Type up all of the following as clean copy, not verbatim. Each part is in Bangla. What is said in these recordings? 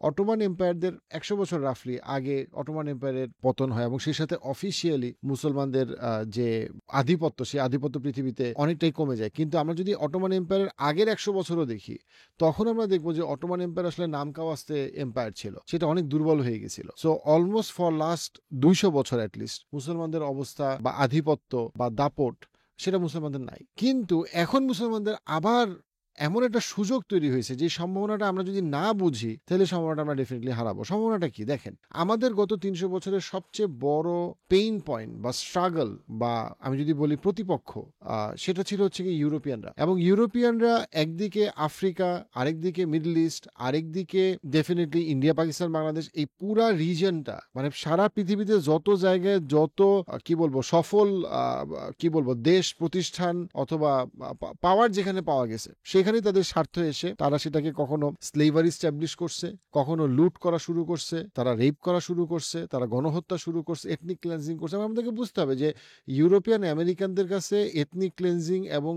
অটোমান এম্পায়ারদের 100 বছর রাফলি আগে অটোমান এম্পায়ারের পতন হয় এবং সেই সাথে অফিসিয়ালি মুসলমানদের যে আধিপত্য, সেই আধিপত্য পৃথিবীতে অনেকটাই কমে যায়। কিন্তু আমরা যদি অটোমান এম্পায়ারের আগের 100 বছরও দেখি, তখন আমরা দেখবো যে অটোমান এম্পায়ার আসলে নাম কাওয়াস্তে এম্পায়ার ছিল, সেটা অনেক দুর্বল হয়ে গেছিল। সো অলমোস্ট ফর লাস্ট 200 বছর অ্যাটলিস্ট মুসলমানদের অবস্থা বা আধিপত্য বা দাপট সেটা মুসলমানদের নাই। কিন্তু এখন মুসলমানদের আবার এমন একটা সুযোগ তৈরি হয়েছে যে সম্ভাবনাটা আমরা যদি না বুঝি তাহলে সম্ভাবনাটা আমরা ডেফিনেটলি হারাবো। সম্ভাবনাটা কি দেখেন, আমাদের গত 300 বছরের সবচেয়ে বড় পেইন পয়েন্ট বা স্ট্রাগল বা আমি যদি বলি প্রতিপক্ষ, সেটা ছিল হচ্ছে কি ইউরোপিয়ানরা। এবং ইউরোপিয়ানরা একদিকে আফ্রিকা, আরেকদিকে মিডল ইস্ট, আরেকদিকে ডেফিনেটলি ইন্ডিয়া, পাকিস্তান, বাংলাদেশ, এই পুরা রিজনটা মানে সারা পৃথিবীতে যত জায়গায় যত কি বলবো সফল কি বলবো দেশ প্রতিষ্ঠান অথবা পাওয়ার যেখানে পাওয়া গেছে সেখানে তাদের স্বার্থ এসে তারা সেটাকে কখনো স্লেভারি স্ট্যাবলিশ করছে, কখনো লুট করা শুরু করছে, তারা রেপ করা শুরু করছে, তারা গণহত্যা শুরু করছে, এথনিক ক্লেন্সিং করছে। আমাদেরকে বুঝতে হবে যে ইউরোপিয়ান আমেরিকানদের কাছে এথনিক ক্লেন্সিং এবং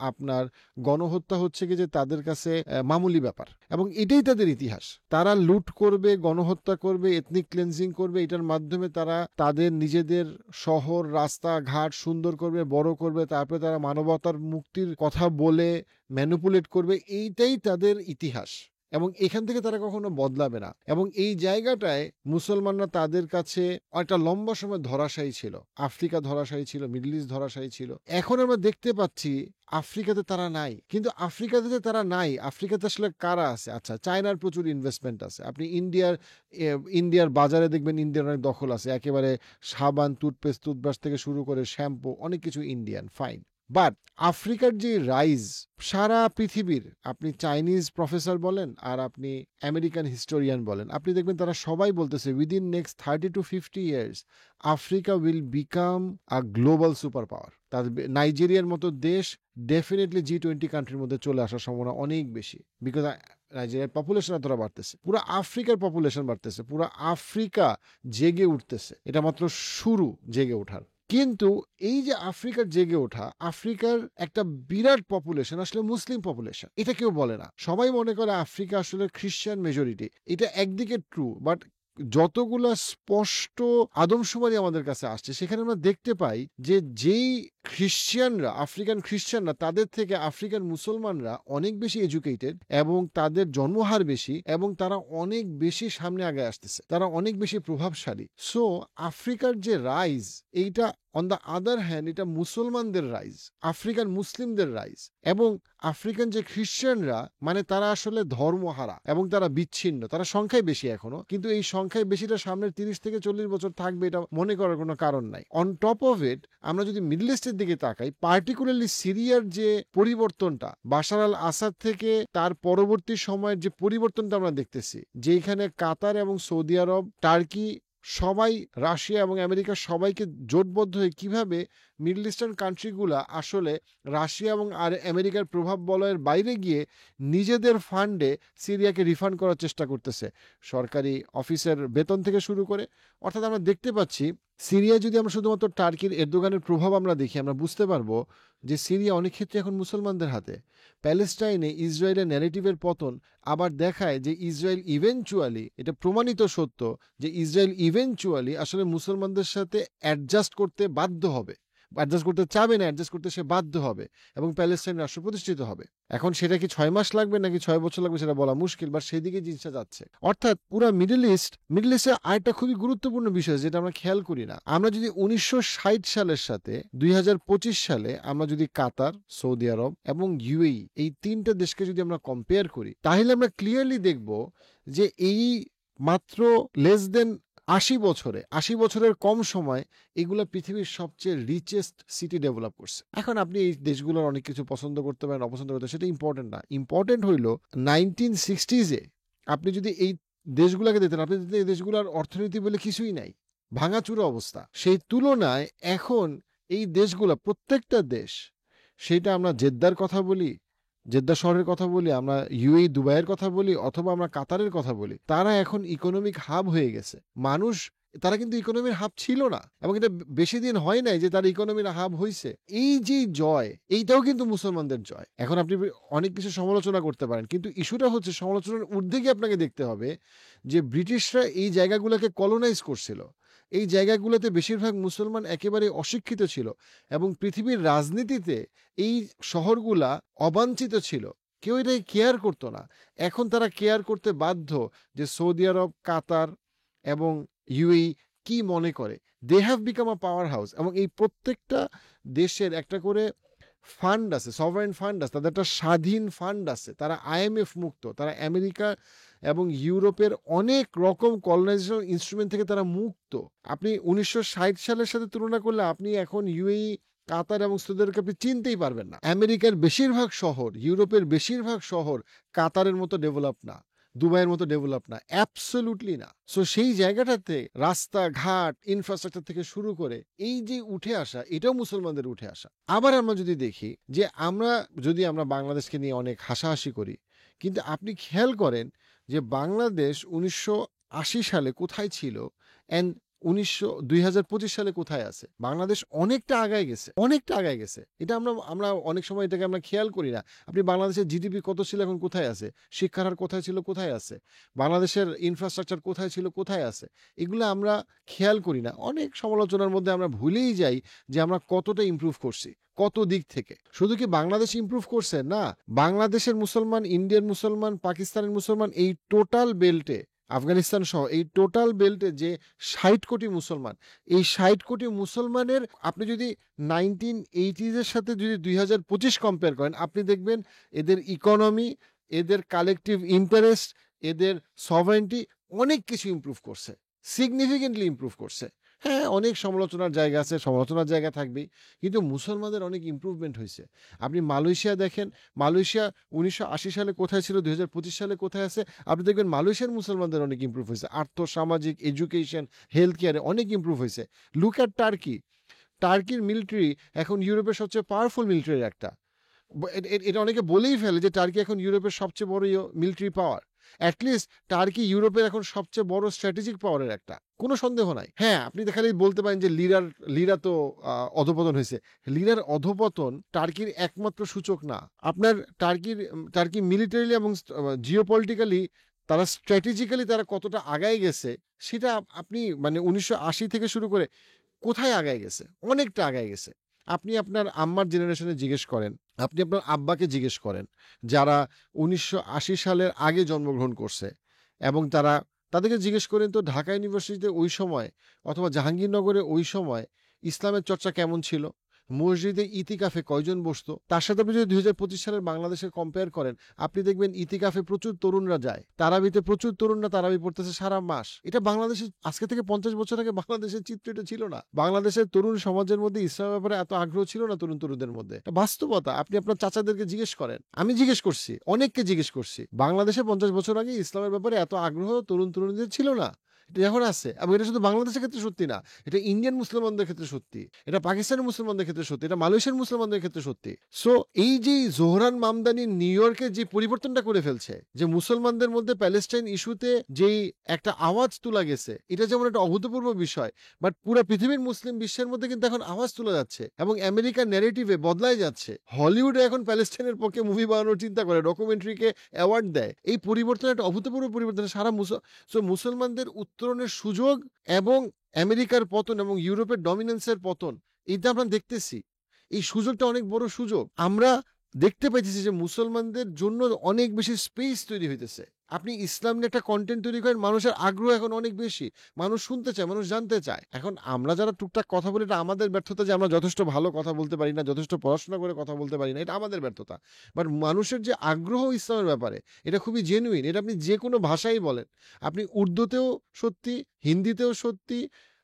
আপনার গণহত্যা হচ্ছে কি যে তাদের কাছে মামুলি ব্যাপার এবং এটাই তাদের ইতিহাস। তারা লুট করবে, গণহত্যা করবে, এথনিক ক্লেন্সিং করবে, এটার মাধ্যমে তারা তাদের নিজেদের শহর, রাস্তা, ঘাট সুন্দর করবে, বড় করবে, তারপরে তারা মানবতার মুক্তির কথা বলে ম্যানিপুলেট করবে। এইটাই তাদের ইতিহাস এবং এখান থেকে তারা কখনো বদলাবে না। এবং এই জায়গাটায় মুসলমানরা তাদের কাছে একটা লম্বা সময় ধরাশায়ী ছিল। আফ্রিকা ধরাশায়ী ছিল, মিডল ইস্ট ধরাশায়ী ছিল। এখন আমরা দেখতে পাচ্ছি আফ্রিকাতে তারা নাই। কিন্তু আফ্রিকাতে যে তারা নাই, আফ্রিকাতে আসলে কারা আছে? আচ্ছা, চায়নার প্রচুর ইনভেস্টমেন্ট আছে। আপনি ইন্ডিয়ার বাজারে দেখবেন ইন্ডিয়ার অনেক দখল আছে, একেবারে সাবান, টুথপেস্ট, টুথব্রাশ থেকে শুরু করে শ্যাম্পু অনেক কিছু ইন্ডিয়ান, ফাইন। বাট আফ্রিকার যে রাইজ সারা পৃথিবীর, আপনি চাইনিজ প্রফেসর বলেন আর আপনি আমেরিকান হিস্টোরিয়ান বলেন, আপনি দেখবেন তারা সবাই বলতেছে within next 30 to 50 years Africa will become a global super power. তার নাইজেরিয়ার মতো দেশ ডেফিনেটলি G20 কান্ট্রির মধ্যে চলে আসার সম্ভাবনা অনেক বেশি, বিকজ নাইজেরিয়ার পপুলেশন এতটা বাড়তেছে, পুরো আফ্রিকার পপুলেশন বাড়তেছে, পুরো আফ্রিকা জেগে উঠতেছে। এটা মাত্র শুরু জেগে ওঠার। কিন্তু এই যে আফ্রিকার জেগে ওঠা, আফ্রিকার একটা বিরাট পপুলেশন আসলে মুসলিম পপুলেশন, এটা কেউ বলে না। সবাই মনে করে আফ্রিকা আসলে খ্রিস্টান মেজরিটি। এটা একদিকে ট্রু, বাট যতগুলা স্পষ্ট আদমশুমারি আমাদের কাছে আসছে সেখানে আমরা দেখতে পাই যে যেই খ্রিস্টানরা, আফ্রিকান খ্রিস্টানরা, তাদের থেকে আফ্রিকান মুসলমানরা অনেক বেশি এডুকেটেড এবং তাদের জন্মহার বেশি এবং তারা অনেক বেশি সামনে আগে আসতেছে, তারা অনেক বেশি প্রভাবশালী। সো আফ্রিকার যে রাইজ, এইটা অন দ্য আদার হ্যান্ড এটা মুসলমানদের রাইজ, আফ্রিকান মুসলিমদের রাইজ। এবং আফ্রিকান যে খ্রিস্টানরা মানে তারা আসলে ধর্মহারা এবং তারা বিচ্ছিন্ন, তারা সংখ্যায় বেশি এখনো, কিন্তু এই সংখ্যায় বেশিটা সামনের 30 থেকে 40 বছর থাকবে এটা মনে করার কোনো কারণ নাই। অন টপ অফ ইট আমরা যদি মিডল ইস্টের দিকে তাকাই, পার্টিকুলারলি সিরিয়ার যে পরিবর্তনটা, বাশার আল আসাদ থেকে তার পরবর্তী সময়ের যে পরিবর্তনটা আমরা দেখতেছি, যেখানে কাতার এবং সৌদি আরব, টার্কি, সবাই, রাশিয়া এবং আমেরিকা সবাইকে জোটবদ্ধ হয়ে কিভাবে মিডল ইস্টার্ন কান্ট্রিগুলা আসলে রাশিয়া এবং আর আমেরিকার প্রভাব বলয়ের বাইরে গিয়ে নিজেদের ফান্ডে সিরিয়াকে রিফান্ড করার চেষ্টা করতেছে, সরকারি অফিসের বেতন থেকে শুরু করে। অর্থাৎ আমরা দেখতে পাচ্ছি সিরিয়া, যদি আমরা শুধুমাত্র টার্কির এরদোগানের প্রভাব আমরা দেখি, আমরা বুঝতে পারবো যে সিরিয়া অনেক ক্ষেত্রে এখন মুসলমানদের হাতে। প্যালেস্টাইনে ইসরায়েলের ন্যারেটিভের পতন আবার দেখায় যে ইসরায়েল ইভেনচুয়ালি, এটা প্রমাণিত সত্য যে ইসরায়েল ইভেনচুয়ালি আসলে মুসলমানদের সাথে অ্যাডজাস্ট করতে বাধ্য হবে, অ্যাডজাস্ট করতে চাবে না, অ্যাডজাস্ট করতে সে বাধ্য হবে এবং প্যালেস্টাইন রাষ্ট্র প্রতিষ্ঠিত হবে। এখন সেটা কি 6 মাস লাগবে নাকি 6 বছর লাগবে সেটা বলা মুশকিল, বাট সেদিকে জিনিসটা যাচ্ছে। অর্থাৎ পুরো মিডল ইস্টে আরেকটা খুবই গুরুত্বপূর্ণ বিষয় যেটা আমরা খেয়াল করি না। আমরা যদি 1960 সালের সাথে 2025 সালে আমরা যদি কাতার, সৌদি আরব এবং ইউএই এই তিনটা দেশকে যদি আমরা কম্পেয়ার করি, তাহলে আমরা ক্লিয়ারলি দেখব যে এই মাত্র লেস দেন 80 বছরের কম সময় এগুলা পৃথিবীর সবচেয়ে রিচেস্ট সিটি ডেভেলপ করছে। এখন আপনি এই দেশগুলোর অনেক কিছু পছন্দ করতে পারেন, অপছন্দ করতে, সেটা ইম্পর্টেন্ট না। ইম্পর্টেন্ট হইল 1960s আপনি যদি এই দেশগুলোকে দিতেন, আপনি দিতেন এই দেশগুলোর অর্থনীতি বলে কিছুই নাই, ভাঙাচুরা অবস্থা। সেই তুলনায় এখন এই দেশগুলো, প্রত্যেকটা দেশ, সেটা আমরা জেদ্দার কথা বলি, জেদ্দা শহরের কথা বলি, আমরা ইউএই দুবাইয়ের কথা বলি, অথবা আমরা কাতারের কথা বলি, তারা এখন ইকোনমিক হাব হয়ে গেছে। মানুষ তারা কিন্তু ইকোনমির হাব ছিল না, এবং এটা বেশি দিন হয় নাই যে তার ইকোনমির হাব হয়েছে। এই যে জয়, এইটাও কিন্তু মুসলমানদের জয়। এখন আপনি অনেক কিছু সমালোচনা করতে পারেন, কিন্তু ইস্যুটা হচ্ছে সমালোচনার ঊর্ধ্বে গিয়ে আপনাকে দেখতে হবে যে ব্রিটিশরা এই জায়গাগুলোকে কলোনাইজ করছিল। এই জায়গাগুলোতে বেশিরভাগ মুসলমান একেবারে অশিক্ষিত ছিল, এবং পৃথিবীর রাজনীতিতে এই শহরগুলা অবাঞ্ছিত ছিল। কেউ এটাই কেয়ার করতো না। এখন তারা কেয়ার করতে বাধ্য যে সৌদি আরব, কাতার এবং ইউএই কি মনে করে। They have become a power house, এবং এই প্রত্যেকটা দেশের একটা করে ফান্ড আছে, সভারেন ফান্ড আছে, তাদের একটা স্বাধীন ফান্ড আছে। তারা আইএমএফ মুক্ত, তারা আমেরিকা এবং ইউরোপের অনেক রকম কলোনাইজেশন ইনস্ট্রুমেন্ট থেকে তারা মুক্ত। আপনি 1960 সালের সাথে তুলনা করলে আপনি এখন ইউএই, কাতার এবং সৌদি আরবকে আপনি চিনতেই পারবেন না। আমেরিকার বেশিরভাগ শহর, ইউরোপের বেশিরভাগ শহর কাতারের মতো ডেভেলপ না, দুবাইয়ের মতো ডেভেলপ না, অ্যাবসলিউটলি না। সো সেই জায়গাটাতে রাস্তাঘাট, ইনফ্রাস্ট্রাকচার থেকে শুরু করে এই যে উঠে আসা, এটাও মুসলমানদের উঠে আসা। আবার আমরা যদি দেখি যে আমরা বাংলাদেশকে নিয়ে অনেক হাসাহাসি করি, কিন্তু আপনি খেয়াল করেন যে বাংলাদেশ 1980 সালে কোথায় ছিল অ্যান্ড 2025 সালে কোথায় আছে। বাংলাদেশ অনেকটা আগায় গেছে, অনেকটা আগায় গেছে। এটা আমরা অনেক সময় এটাকে আমরা খেয়াল করি না। আপনি বাংলাদেশের জিডিপি কত ছিল, এখন কোথায় আছে? শিক্ষার হার কোথায় ছিল, কোথায় আছে? বাংলাদেশের ইনফ্রাস্ট্রাকচার কোথায় ছিল, কোথায় আছে? এগুলো আমরা খেয়াল করি না। অনেক সমালোচনার মধ্যে আমরা ভুলেই যাই যে আমরা কতটা ইমপ্রুভ করছি, কত দিক থেকে। শুধু কি বাংলাদেশ ইমপ্রুভ করছে? না, বাংলাদেশের মুসলমান, ইন্ডিয়ার মুসলমান, পাকিস্তানের মুসলমান, এই টোটাল বেল্টে, আফগানিস্তান সহ এই টোটাল বেল্টে যে 60 কোটি মুসলমান, এই 60 কোটি মুসলমানের আপনি যদি 1980s এর সাথে যদি 2025 কম্পেয়ার করেন, আপনি দেখবেন এদের ইকোনমি, এদের কালেকটিভ ইন্টারেস্ট, এদের সভারেন্টি অনেক কিছু ইমপ্রুভ করছে, সিগনিফিকেন্টলি ইমপ্রুভ করছে। হ্যাঁ, অনেক সমালোচনার জায়গা আছে, সমালোচনার জায়গা থাকবেই, কিন্তু মুসলমানদের অনেক ইমপ্রুভমেন্ট হয়েছে। আপনি মালয়েশিয়া দেখেন, মালয়েশিয়া 1980 সালে কোথায় ছিল, 2025 সালে কোথায় আছে। আপনি দেখবেন মালয়েশিয়ার মুসলমানদের অনেক ইমপ্রুভ হয়েছে, আর্থ সামাজিক, এডুকেশন, হেলথ কেয়ারে অনেক ইমপ্রুভ হয়েছে। Look at Turkey. টার্কির মিলিটারি এখন ইউরোপের সবচেয়ে পাওয়ারফুল মিলিটারির একটা। এটা অনেকে বলেই ফেলে যে টার্কি এখন ইউরোপের সবচেয়ে বড় মিলিটারি পাওয়ার। অ্যাটলিস্ট টার্কি ইউরোপের এখন সবচেয়ে বড় স্ট্র্যাটেজিক পাওয়ারের একটা, কোনো সন্দেহ নাই। হ্যাঁ, আপনি খালি বলতে পারেন যে লিরা তো অধপতন হয়েছে। লিরার অধপতন টার্কির একমাত্র সূচক না। আপনার টার্কি মিলিটারিলি এবং জিওপলিটিক্যালি তারা স্ট্র্যাটেজিক্যালি তারা কতটা আগায় গেছে, সেটা আপনি 1980 থেকে শুরু করে কোথায় আগায় গেছে, অনেকটা আগায় গেছে। আপনি আপনার আম্মার জেনারেশনে জিজ্ঞেস করেন, আপনি আপনার আব্বাকে জিজ্ঞেস করেন, যারা 1980 সালের আগে জন্মগ্রহণ করছে, এবং তাদেরকে জিজ্ঞেস করেন তো ঢাকা ইউনিভার্সিটিতে ওই সময় অথবা জাহাঙ্গীরনগরে ওই সময় ইসলামের চর্চা কেমন ছিল, মসজিদে ইতিকাফে কয়জন বসতো। তার সাথে আপনি যদি 2025 সালের বাংলাদেশে কম্পেয়ার করেন, আপনি দেখবেন ইতিকাফে প্রচুর তরুণরা যায়, তারাবিতে প্রচুর তরুণরা তারাবি পড়তেছে সারা মাস। এটা বাংলাদেশের আজকে থেকে 50 বছর আগে বাংলাদেশের চিত্র এটা ছিল না। বাংলাদেশের তরুণ সমাজের মধ্যে ইসলামের ব্যাপারে এত আগ্রহ ছিল না তরুণদের মধ্যে। বাস্তবতা। আপনি আপনার চাচাদেরকে জিজ্ঞেস করেন, আমি জিজ্ঞেস করছি, অনেককে জিজ্ঞেস করছি, বাংলাদেশে 50 বছর আগে ইসলামের ব্যাপারে এত আগ্রহ তরুণদের ছিল না। এটা এখন আছে, এবং এটা শুধু বাংলাদেশের ক্ষেত্রে সত্যি না, এটা ইন্ডিয়ান মুসলমানদের ক্ষেত্রে সত্যি, এটা পাকিস্তানের মুসলমানদের ক্ষেত্রে সত্যি, এটা মালয়েশিয়ার মুসলমানদের ক্ষেত্রে সত্যি। সো এই যে জোহরান মামদানি নিউ ইয়র্কে যে পরিবর্তনটা করে ফেলছে, যে মুসলমানদের মধ্যে প্যালেস্টাইন ইস্যুতে যেই একটা আওয়াজ তোলা গেছে, এটা যেমন একটা অভূতপূর্ব বিষয়, বাট পুরো পৃথিবীর মুসলিম বিশ্বের মধ্যে কিন্তু এখন আওয়াজ তোলা যাচ্ছে, এবং আমেরিকার ন্যারেটিভে বদলাই যাচ্ছে। হলিউডে এখন প্যালেস্টাইনের পক্ষে মুভি বানানোর চিন্তা করে, ডকুমেন্টারিকে অ্যাওয়ার্ড দেয়। এই পরিবর্তন একটা অভূতপূর্ব পরিবর্তন সারা মুসলমানদের উত্তরণের সুযোগ, এবং আমেরিকার পতন এবং ইউরোপের ডমিনেন্সের পতন, এটা আমরা দেখতেছি। এই সুযোগটা অনেক বড় সুযোগ। আমরা দেখতে পাইতেছি যে মুসলমানদের জন্য অনেক বেশি স্পেস তৈরি হইতেছে। আপনি ইসলাম নিয়ে একটা কন্টেন্ট তৈরি করেন, মানুষের আগ্রহ এখন অনেক বেশি, মানুষ শুনতে চায়, মানুষ জানতে চায়। এখন আমরা যারা টুকটাক কথা বলি, এটা আমাদের ব্যর্থতা যে আমরা যথেষ্ট ভালো কথা বলতে পারি না, যথেষ্ট পড়াশোনা করে কথা বলতে পারি না, এটা আমাদের ব্যর্থতা। বাট মানুষের যে আগ্রহ ইসলামের ব্যাপারে, এটা খুবই জেনুইন। এটা আপনি যে কোনো ভাষাই বলেন, আপনি উর্দুতেও সত্যি, হিন্দিতেও সত্যি,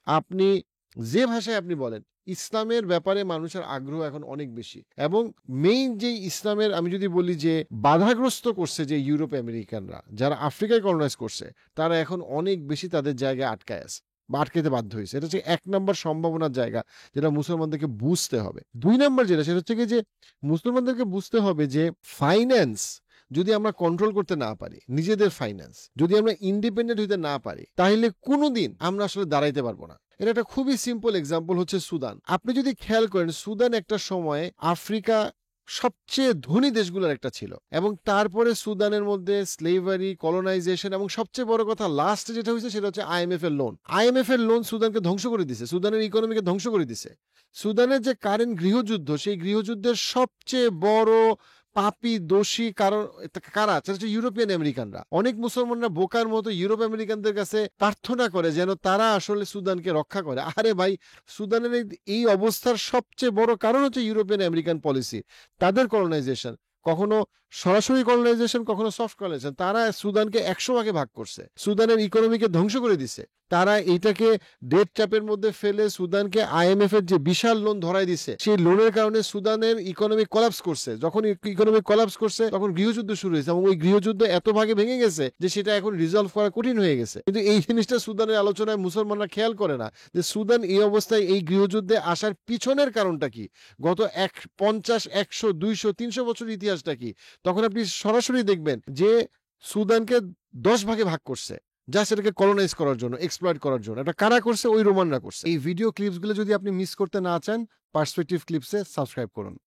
আপনি যে ভাষায় আপনি বলেন, ইসলামের ব্যাপারে মানুষের আগ্রহ এখন অনেক বেশি। এবং মেইন যে ইসলামের, আমি যদি বলি যে বাধাগ্রস্ত করছে যে ইউরোপ আমেরিকানরা, যারা আফ্রিকায় কলোনাইজ করছে, তারা এখন অনেক বেশি তাদের জায়গায় আটকায় আছে বা আটকাতে বাধ্য হয়েছে। এটা হচ্ছে 1 নম্বর সম্ভাবনার জায়গা, যেটা মুসলমানদেরকে বুঝতে হবে। 2 নম্বর যেটা, সেটা হচ্ছে যে মুসলমানদেরকে বুঝতে হবে যে ফাইন্যান্স যদি আমরা কন্ট্রোল করতে না পারি নিজেদের ফাইন্যান্স, যদি আমরা ইন্ডিপেন্ডেন্ট হইতে না পারি, তাহলে কোনোদিন আমরা আসলে দাঁড়াইতে পারবো না। এটা একটা খুবই সিম্পল এক্সাম্পল হচ্ছে সুদান। আপনি যদি খেয়াল করেন, সুদান একটা সময় আফ্রিকা সবচেয়ে ধনী দেশগুলোর একটা ছিল, এবং তারপরে সুদানের মধ্যে স্লেভারি, কলোনাইজেশন, এবং সবচেয়ে বড় কথা লাস্টে যেটা হয়েছে সেটা হচ্ছে আইএমএফ এর লোন। আইএমএফ এর লোন সুদানকে ধ্বংস করে দিছে, সুদানের ইকোনমিকে ধ্বংস করে দিছে। সুদানের যে কারেন্ট গৃহযুদ্ধ, সেই গৃহযুদ্ধের সবচেয়ে বড় পাপী দোষী কারণ কারা? সেটা হচ্ছে ইউরোপিয়ান আমেরিকানরা। অনেক মুসলমানরা বোকার মতো ইউরোপ আমেরিকানদের কাছে প্রার্থনা করে যেন তারা আসলে সুদানকে রক্ষা করে। আরে ভাই, সুদানের এই অবস্থার সবচেয়ে বড় কারণ হচ্ছে ইউরোপিয়ান আমেরিকান পলিসি, তাদের কলোনাইজেশন। কখনো সরাসরি কলোনাইজেশন, কখনো সফট কলোনাইজেশন। তারা সুদানকে 100 ভাগে ভাগ করছে, সুদানের ইকোনমিকে ধ্বংস করে দিছে। তারা এইটাকে ডেট ট্র্যাপের মধ্যে ফেলে সুদানকে আইএমএফ এর যে বিশাল লোন ধরাই দিছে, সেই লোনের কারণে সুদানের ইকোনমি কোলাপস করছে। যখন ইকোনমি কোলাপস করছে, তখন গৃহযুদ্ধ শুরু হয়েছে, এবং ওই গৃহযুদ্ধ এত ভাগে ভেঙে গেছে যে সেটা এখন রিজলভ করা কঠিন হয়ে গেছে। কিন্তু এই জিনিসটা সুদানের আলোচনায় মুসলমানরা খেয়াল করে না, যে সুদান এই অবস্থায় এই গৃহযুদ্ধে আসার পিছনের কারণটা কি, গত 50, 100, 200, 300 বছরের ইতিহাসটা কি। তখন আপনি সরাসরি দেখবেন যে সুদানকে 10 ভাগে ভাগ করছে, যা সেটাকে কলোনাইজ করার জন্য, এক্সপ্লয়েট করার জন্য। এটা কারা করছে? ওই রোমানরা করছে। এই ভিডিও ক্লিপসগুলো যদি আপনি মিস করতে না চান, পার্সপেক্টিভ ক্লিপসে সাবস্ক্রাইব করুন।